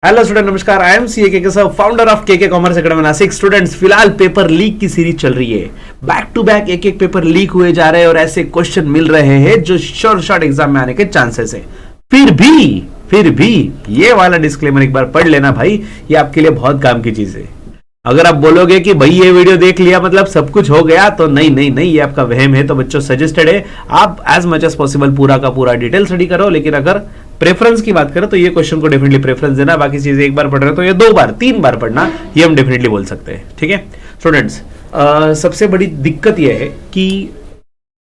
Hello student, नमस्कार। I M C के sir, founder of के कॉमर्स एकेडमी नासिक। स्टूडेंट्स, फिलहाल पेपर लीक की सीरीज चल रही है। बैक टू बैक एक पेपर लीक हुए जा रहे हैं और ऐसे क्वेश्चन मिल रहे हैं जो शॉर्ट एग्जाम में आने के चांसेस है। फिर भी ये वाला डिस्क्लेमर एक बार पढ़ लेना भाई, ये आपके लिए बहुत काम की चीज है। अगर आप बोलोगे कि भाई ये वीडियो देख लिया मतलब सब कुछ हो गया, तो नहीं, ये आपका वहम है। तो बच्चों, सजेस्टेड है आप एज मच एज पॉसिबल पूरा का पूरा डिटेल स्टडी करो। लेकिन अगर प्रेफरेंस की बात करें तो ये क्वेश्चन को डेफिनेटली प्रेफरेंस देना। बाकी चीजें एक बार पढ़ रहे हो तो ये 2 बार 3 बार पढ़ना, ये हम डेफिनेटली बोल सकते हैं। ठीक है स्टूडेंट्स, सबसे बड़ी दिक्कत यह है कि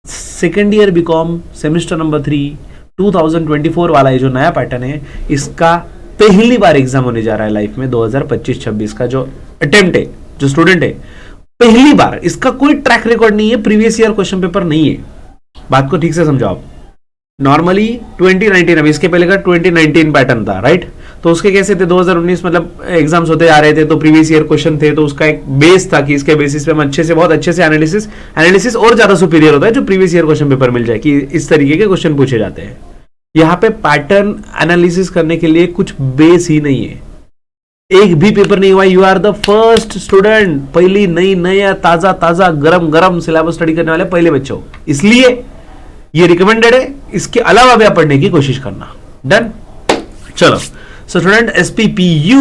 second year BCom semester number 3 2024 वाला ये जो नया पैटर्न है, इसका पहली बार एग्जाम होने जा रहा है लाइफ में। 2025-26 का जो अटेम्प्ट है, जो स्टूडेंट है, पहली बार। इसका कोई ट्रैक रिकॉर्ड नहीं है, प्रीवियस ईयर क्वेश्चन पेपर नहीं है। बात को ठीक से समझो आप। नॉर्मली 2019, अभी इसके पहले का 2019 पैटर्न था, राइट? तो उसके कैसे थे? 2019 मतलब एग्जाम्स होते आ रहे थे, तो प्रीवियस ईयर क्वेश्चन थे, तो उसका एक बेस था कि इसके बेसिस पे हम बहुत अच्छे से एनालिसिस और ज्यादा सुपीरियर होता है जो प्रीवियस ईयर क्वेश्चन पेपर मिल जाए कि इस तरीके के क्वेश्चन पूछे जाते हैं। यहाँ पे पैटर्न एनालिसिस करने के लिए कुछ बेस ही नहीं है, एक भी पेपर नहीं हुआ। You are the first student, पहली नया ताजा गरम सिलेबस स्टडी करने वाले पहले बच्चे हो, इसलिए ये रिकमेंडेड है। इसके अलावा भी आप पढ़ने की कोशिश करना। डन? चलो, so student, SPPU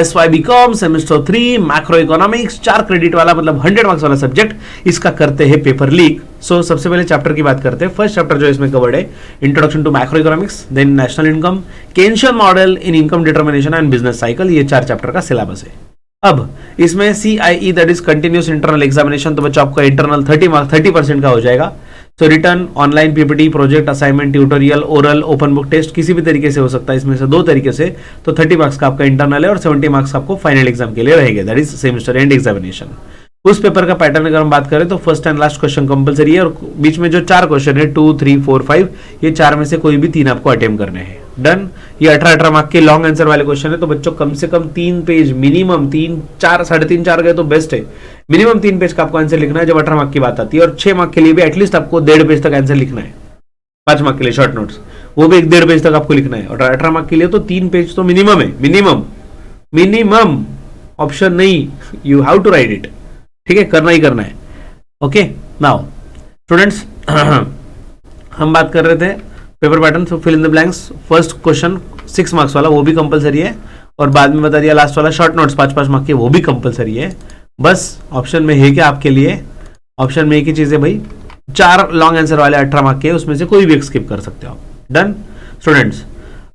SY BCom semester 3 macro economics, 4 credit वाला मतलब 100 मार्क्स वाला सब्जेक्ट, इसका करते हैं पेपर लीक। सो सबसे पहले चैप्टर की बात करते हैं। फर्स्ट चैप्टर जो इसमें कवर्ड है, introduction to macro economics, then national income, Keynesian model in income determination and business cycle. ये 4 चैप्टर का सिलेबस है। अब इसमें CIE that is continuous internal examination, तो बच्चों आपका इंटरनल 30% का हो जाएगा। तो written, online PPT, project, assignment, tutorial, oral, open book test, किसी भी तरीके से हो सकता है इसमें से 2 तरीके से। तो 30 मार्क्स का आपका इंटरनल है और 70 मार्क्स आपको फाइनल एग्जाम के लिए रहेंगे, that is semester and examination. उस पेपर का पैटर्न अगर हम बात करें तो first and last question compulsory है, और बीच में जो 4 क्वेश्चन है 2, 3, 4, 5, ये 4 में से कोई भी 3 आपको अटेम्प्ट करने हैं। डन? ये 18 मार्क के लॉन्ग आंसर वाले क्वेश्चन है, तो बच्चों कम से कम 3 पेज, मिनिमम 3, 4, 3.5, 4 गए तो बेस्ट है। मिनिमम 3 पेज का आपको आंसर लिखना है जब 18 मार्क की बात आती है, और 6 मार्क के लिए भी एटलीस्ट आपको 1.5 पेज तक आंसर लिखना है। 5 मार्क के लिए शॉर्ट नोट्स, वो भी 1.5 पेज तक आपको लिखना है, और 18 मार्क के लिए तो 3 पेज तो मिनिमम है। मिनिमम ऑप्शन नहीं, you have to write it. ठीक है, करना ही करना है। ओके, नाउ स्टूडेंट्स, हम बात कर रहे थे पेपर पैटर्न, तो fill in the blanks. First question 6 marks वाला, वो भी कंपलसरी है, और बाद में बता दिया लास्ट वाला शॉर्ट नोट्स 5-5 मार्क के, वो भी कंपलसरी है। बस ऑप्शन में है क्या आपके लिए? ऑप्शन में एक ही चीज है भाई, 4 लॉन्ग आंसर वाले 18 मार्क के, उसमें से कोई भी एक स्किप कर सकते हो आप। डन? स्टूडेंट्स,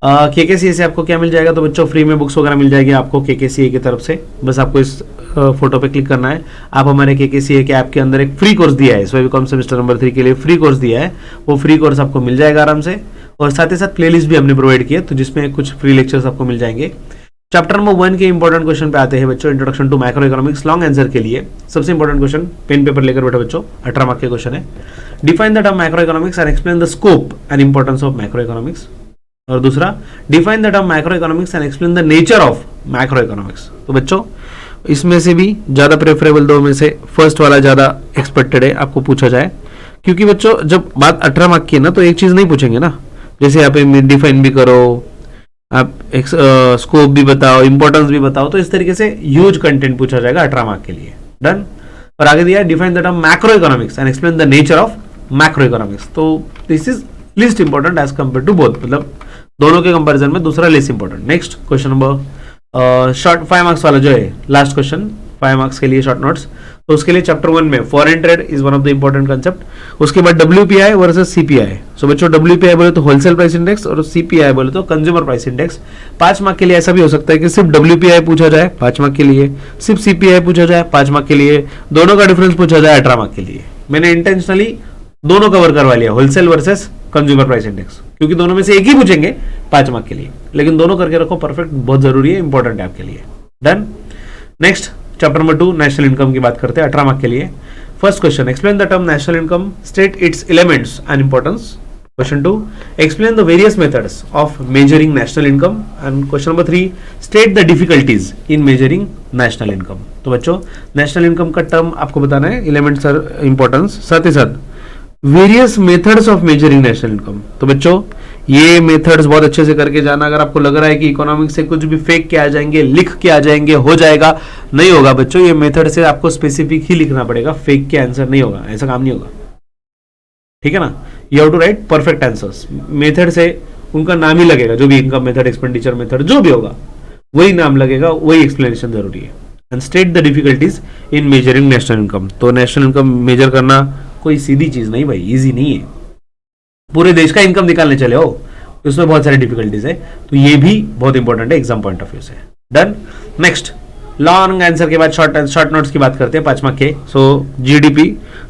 KKCA से आपको क्या मिल जाएगा? तो बच्चों फ्री में बुक्स वगैरह मिल जाएगी आपको KKCA की तरफ से। बस आपको इस फोटो पे क्लिक करना है। आप हमारे KKCA के ऐप के अंदर एक फ्री कोर्स दिया है, SY BCom सेमेस्टर नंबर 3 के लिए फ्री कोर्स दिया है, वो फ्री कोर्स आपको मिल जाएगा आराम से। और साथ ही साथ प्लेलिस्ट भी हमने प्रोवाइड किया, तो जिसमें कुछ फ्री लेक्चर्स आपको मिल जाएंगे। चैप्टर नंबर 1 के इंपॉर्टेंट क्वेश्चन पे आते हैं बच्चों, introduction to macro economics long answer के लिए। सबसे इंपॉर्टेंट क्वेश्चन, पेन पेपर लेकर बैठो बच्चों, 18 मार्क के क्वेश्चन है। Define the term macro economics and explain the scope and importance of macro economics. और दूसरा, define the term macro economics and explain the nature of macro economics. तो बच्चों इसमें से भी ज्यादा प्रेफरेबल 2 में से फर्स्ट वाला ज्यादा एक्सपेक्टेड है आपको पूछा जाए, क्योंकि बच्चों जब बात 18 मार्क की है ना, तो एक चीज नहीं पूछेंगे ना, जैसे यहाँ पे डिफाइन भी करो, आप स्कोप भी बताओ, इंपॉर्टेंस भी बताओ, तो इस तरीके से ह्यूज कंटेंट पूछा जाएगा 18 मार्क के लिए। डन? और आगे दिया define the term macro economics and explain the nature of macro economics. तो this is least important as compare to both, मतलब दोनों के कंपैरिजन में दूसरा less important. Next question number short 5 marks वाला जो है लास्ट क्वेश्चन, 5 मार्क्स के लिए शॉर्ट नोट्स, तो उसके लिए चैप्टर 1 में foreign trade is one of the important concept. उसके बाद WPI वर्सेस CPI। सो बच्चों WPI बोले तो होलसेल प्राइस इंडेक्स, और CPI बोले तो कंज्यूमर प्राइस इंडेक्स। 5 मार्क के लिए ऐसा भी हो सकता है कि सिर्फ WPI पूछा जाए 5 मार्क के लिए, सिर्फ CPI पूछा जाए 5 मार्क के लिए, दोनों का डिफरेंस पूछा जाए 18 मार्क के लिए। मैंने इंटेंशनली दोनों कवर करवा लिया, wholesale versus consumer price index, क्योंकि दोनों में से एक ही पूछेंगे 5 मार्क के लिए, लेकिन दोनों करके रखो, परफेक्ट, बहुत जरूरी है, इंपॉर्टेंट है आपके लिए। Done? Next chapter number 2 national income की बात करते हैं 18 मार्क के लिए। First question, explain the term national income, state it's elements and importance. Question 2, explain the various methods of measuring national income. And question number 3, state the difficulties in measuring national income. तो बच्चों national income का term आपको बताना है, elements और importance, साथ ही साथ various methods of measuring national income. तो बच्चों ये मेथड्स बहुत अच्छे से करके जाना। अगर आपको लग रहा है कि इकोनॉमिक्स से कुछ भी फेंक के आ जाएंगे, लिख के आ जाएंगे, हो जाएगा, नहीं होगा बच्चों। ये मेथड से आपको स्पेसिफिक ही लिखना पड़ेगा, फेक के आंसर नहीं होगा, ऐसा काम नहीं होगा, ठीक है ना। You have to write perfect answers. Method से उनका नाम ही लगेगा, जो भी इनकम मेथड, एक्सपेंडिचर मेथड, जो भी होगा वही नाम लगेगा, वही एक्सप्लेनेशन जरूरी है। And state the difficulties in measuring national income. तो नेशनल इनकम मेजर करना कोई सीधी चीज नहीं भाई, इजी नहीं है। पूरे देश का इनकम निकालने चले हो, उसमें बहुत सारी डिफिकल्टीज है, तो ये भी बहुत इंपॉर्टेंट है एग्जाम पॉइंट ऑफ व्यू से। डन। नेक्स्ट लॉन्ग आंसर के बाद शॉर्ट नोट्स की बात करते हैं 5 मार्क के। सो जीडीपी,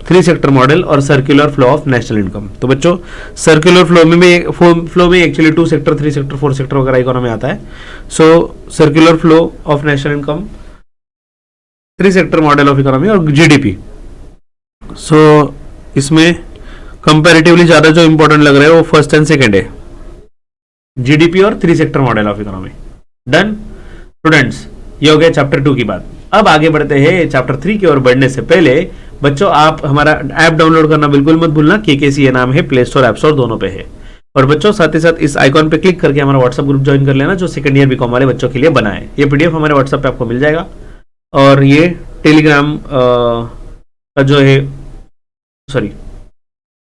3 सेक्टर मॉडल और circular flow of national income. तो बच्चों सर्कुलर फ्लो में एक्चुअली 2 सेक्टर, 3 सेक्टर, 4 सेक्टर वगैरह इकोनॉमी आता है। So circular flow of national income, 3 sector model of economy और जीडीपी। सो इसमें कंपैरेटिवली ज्यादा जो इंपॉर्टेंट लग रहा है वो फर्स्ट एंड सेकेंड है, जीडीपी और 3 sector model of economy. Done students, ये हो गया चैप्टर 2 की बात। अब आगे बढ़ते हैं चैप्टर 3 की ओर। बढ़ने से पहले बच्चों आप हमारा ऐप डाउनलोड करना बिल्कुल मत भूलना। केकेसीए नाम है, प्ले स्टोर, ऐप स्टोर दोनों पे है। और बच्चों साथ ही साथ इस आइकॉन पे क्लिक करके हमारा व्हाट्सएप ग्रुप ज्वाइन कर लेना, जो सेकंड ईयर बीकॉम वाले बच्चों के लिए बना है। ये पीडीएफ हमारे व्हाट्सएप पे आपको मिल जाएगा। और ये टेलीग्राम का जो है, सॉरी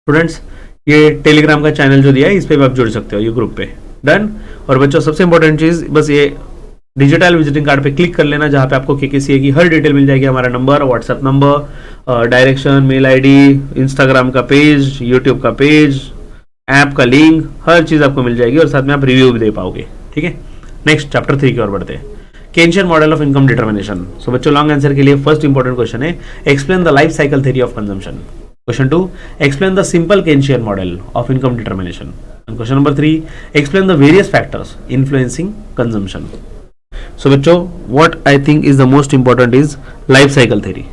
स्टूडेंट्स, ये टेलीग्राम का चैनल जो दिया है, इस पे भी आप जुड़ सकते हो, ये ग्रुप पे। डन। और बच्चों सबसे इंपॉर्टेंट चीज बस ये डिजिटल विजिटिंग कार्ड पे क्लिक कर लेना, जहां पे आपको केकेसीए की हर डिटेल मिल जाएगी। हमारा number, WhatsApp number, direction, mail ID, Instagram का पेज, यूट्यूब का पेज, ऐप का लिंक, हर चीज आपको मिल जाएगी और साथ में आप रिव्यू भी दे पाओगे, ठीक है। नेक्स्ट चैप्टर 3 की ओर बढ़ते हैं। केंशियन मॉडल ऑफ इनकम डिटर्मिनेशन। सो बच्चों लॉन्ग आंसर के लिए फर्स्ट इंपॉर्टेंट क्वेश्चन है, explain the life cycle theory of consumption. Question 2, explain the simple Keynesian model of income determination. And question number 3, explain the various factors influencing consumption. So बच्चों, what I think is the most important is life cycle theory.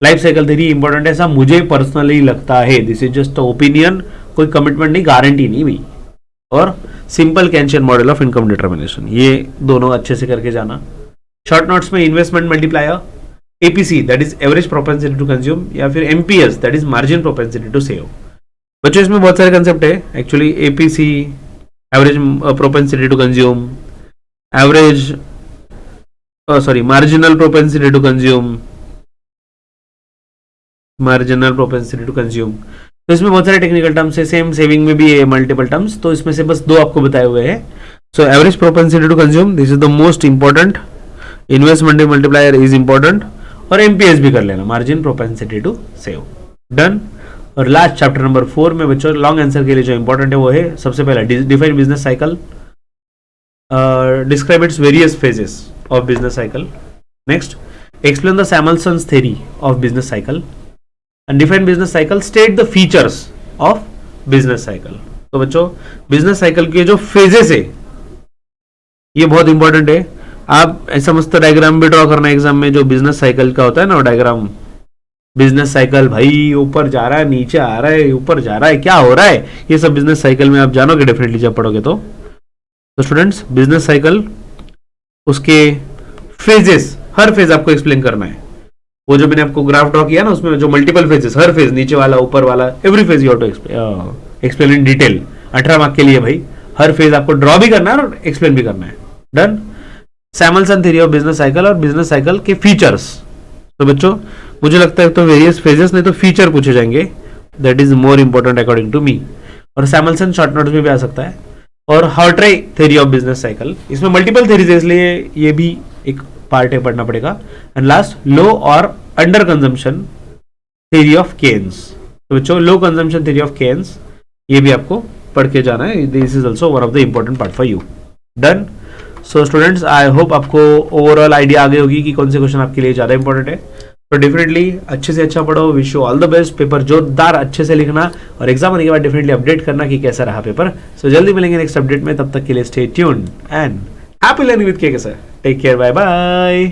Life cycle theory important है, ऐसा मुझे personally लगता है। This is just opinion, कोई commitment नहीं, guarantee नहीं भाई। और simple Keynesian model of income determination, ये दोनों अच्छे से करके जाना। शॉर्ट नोट्स में investment multiplier, APC that is average propensity to consume, या फिर MPS that is margin propensity to save. बच्चों इसमें बहुत सारे कंसेप्ट है actually. APC average propensity to consume, average marginal propensity to consume, marginal propensity to consume. तो इसमें बहुत सारे टेक्निकल टर्म्स है। सेम सेविंग में भी है मल्टीपल टर्म्स, तो इसमें से बस 2 आपको बताए हुए हैं। So average propensity to consume, this is the most important. Investment multiplier is important, और एमपीएस भी कर लेना, margin propensity to save. Done. और लास्ट चैप्टर नंबर 4 में बच्चों लॉन्ग आंसर के लिए जो इंपॉर्टेंट है वो है सबसे पहला define business cycle, describe its various phases of business cycle. Next explain the Samuelson's theory of business cycle and define business cycle, state the features of business cycle. तो बच्चों बिजनेस साइकिल के जो phases है ये बहुत important है। आप ऐसा मस्त डायग्राम भी ड्रॉ करना एग्जाम में, जो बिजनेस साइकिल का होता है ना, वो डायग्राम। बिजनेस साइकिल भाई ऊपर जा रहा है, नीचे आ रहा है, ऊपर जा रहा है, क्या हो रहा है, ये सब बिजनेस साइकिल में आप जानोगे डेफिनेटली जब पढ़ोगे। तो स्टूडेंट्स बिजनेस साइकिल, उसके फेजेस, हर फेज आपको एक्सप्लेन करना है। वो जो मैंने आपको ग्राफ ड्रॉ किया ना, उसमें जो मल्टीपल फेजेस, हर फेज, नीचे वाला, ऊपर वाला, every phase you have to explain in detail. 18 mark के लिए भाई हर फेज आपको ड्रॉ भी करना है और एक्सप्लेन भी करना है। Done. Samuelson theory of business cycle और बिजनेस साइकिल के फीचर्स। तो बच्चों मुझे लगता है तो वेरियस फेजेस नहीं तो फीचर पूछे जाएंगे, that is more important according to me. और सैमुअल्सन शॉर्ट नोट्स में भी आ सकता है। और हार्ट्रे थ्योरी ऑफ बिजनेस साइकिल, इसमें मल्टीपल थ्योरीज है इसलिए ये भी एक पार्ट है, पढ़ना पड़ेगा। एंड लास्ट लो और under consumption theory of Keynes. तो बच्चों law consumption theory of Keynes, ये भी आपको पढ़ के जाना है। This is also one of the important part for you. Done. So students I hope आपको ओवरऑल आइडिया आ गई होगी कि कौन से क्वेश्चन आपके लिए ज्यादा इंपॉर्टेंट है। तो डेफिनेटली अच्छे से अच्छा पढ़ो, wish you all the best. Paper जोरदार अच्छे से लिखना और एग्जाम होने के बाद डेफिनेटली अपडेट करना कि कैसा रहा पेपर। सो जल्दी मिलेंगे नेक्स्ट अपडेट में, तब तक के लिए stay tuned and happy learning with KK sir. Take care, bye bye.